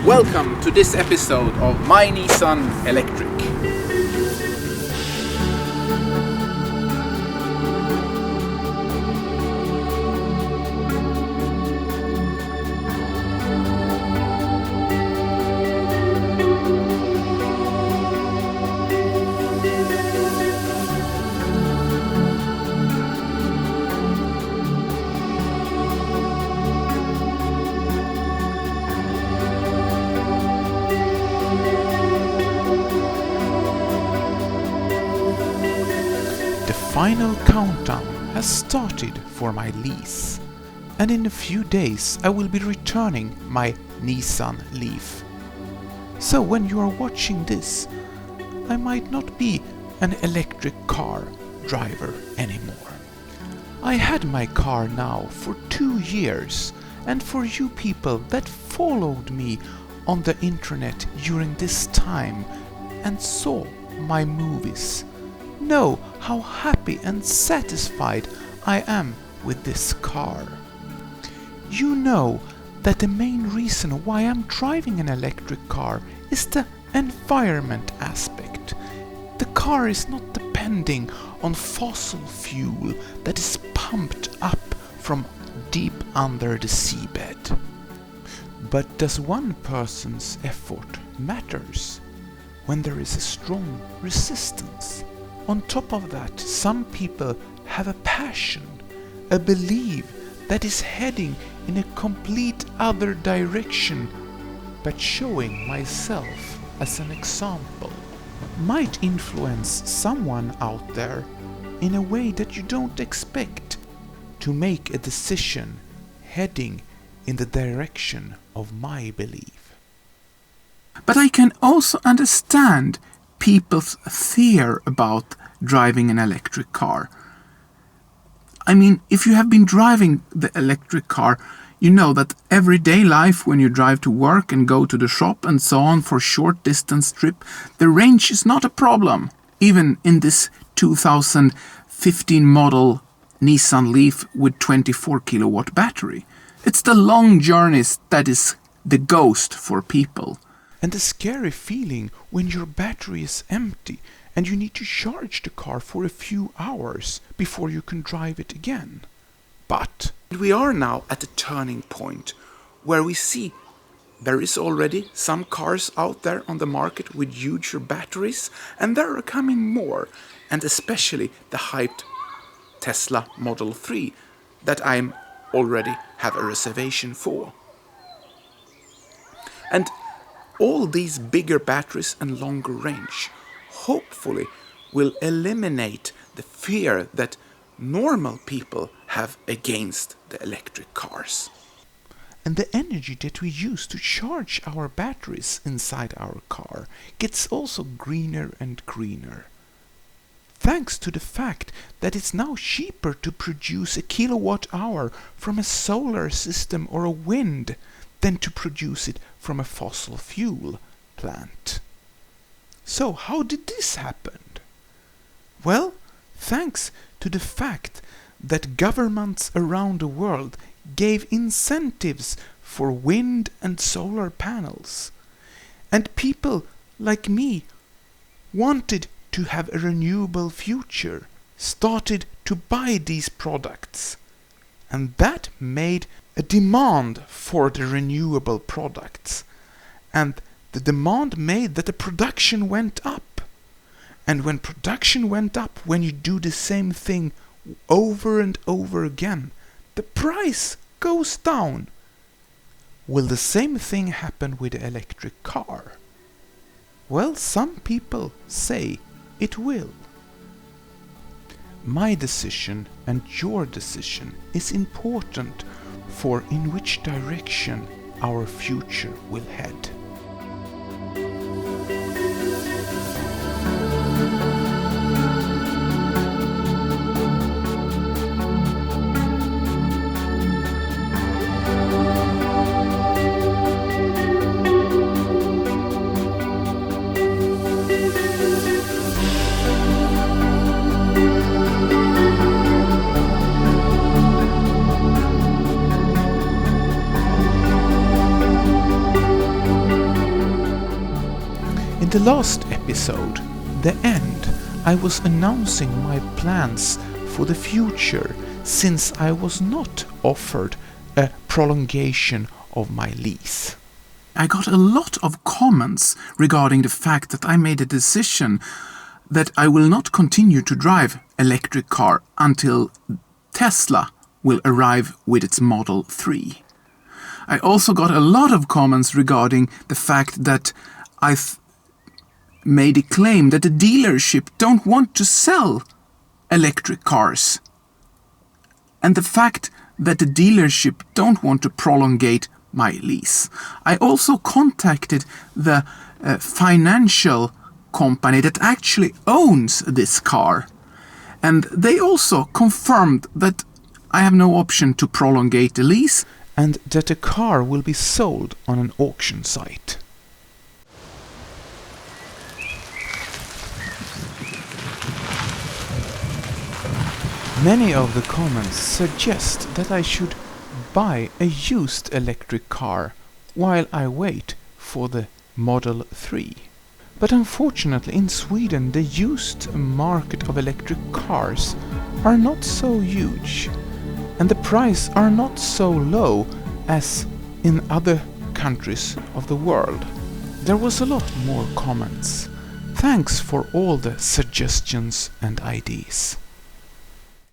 Welcome to this episode of My Nissan Electric. The final countdown has started for my lease, and in a few days I will be returning my Nissan Leaf. So when you are watching this, I might not be an electric car driver anymore. I had my car now for 2 years, and for you people that followed me on the internet during this time and saw my movies, know how happy and satisfied I am with this car. You know that the main reason why I'm driving an electric car is the environment aspect. The car is not depending on fossil fuel that is pumped up from deep under the seabed. But does one person's effort matters when there is a strong resistance? On top of that, some people have a passion, a belief that is heading in a complete other direction, but showing myself as an example might influence someone out there in a way that you don't expect to make a decision heading in the direction of my belief. But I can also understand people's fear about driving an electric car. I mean, if you have been driving the electric car, you know that everyday life, when you drive to work and go to the shop and so on for short distance trip, the range is not a problem, even in this 2015 model Nissan Leaf with 24 kilowatt battery. It's the long journeys that is the ghost for people. And the scary feeling when your battery is empty and you need to charge the car for a few hours before you can drive it again. But we are now at a turning point where we see there is already some cars out there on the market with huger batteries, and there are coming more, and especially the hyped Tesla Model 3 that I already have a reservation for. And all these bigger batteries and longer range hopefully will eliminate the fear that normal people have against the electric cars. And the energy that we use to charge our batteries inside our car gets also greener and greener. Thanks to the fact that it's now cheaper to produce a kilowatt hour from a solar system or a wind than to produce it from a fossil fuel plant. So how did this happen? Well, thanks to the fact that governments around the world gave incentives for wind and solar panels, and people like me wanted to have a renewable future, started to buy these products, and that made a demand for the renewable products, and the demand made that the production went up. And when production went up, when you do the same thing over and over again, the price goes down. Will the same thing happen with the electric car? Well, some people say it will. My decision and your decision is important for in which direction our future will head. In the last episode, The End, I was announcing my plans for the future since I was not offered a prolongation of my lease. I got a lot of comments regarding the fact that I made a decision that I will not continue to drive electric car until Tesla will arrive with its Model 3. I also got a lot of comments regarding the fact that I've made a claim that the dealership don't want to sell electric cars, and the fact that the dealership don't want to prolongate my lease. I also contacted the financial company that actually owns this car, and they also confirmed that I have no option to prolongate the lease and that the car will be sold on an auction site. Many of the comments suggest that I should buy a used electric car while I wait for the Model 3. But unfortunately in Sweden the used market of electric cars are not so huge, and the price are not so low as in other countries of the world. There was a lot more comments. Thanks for all the suggestions and ideas.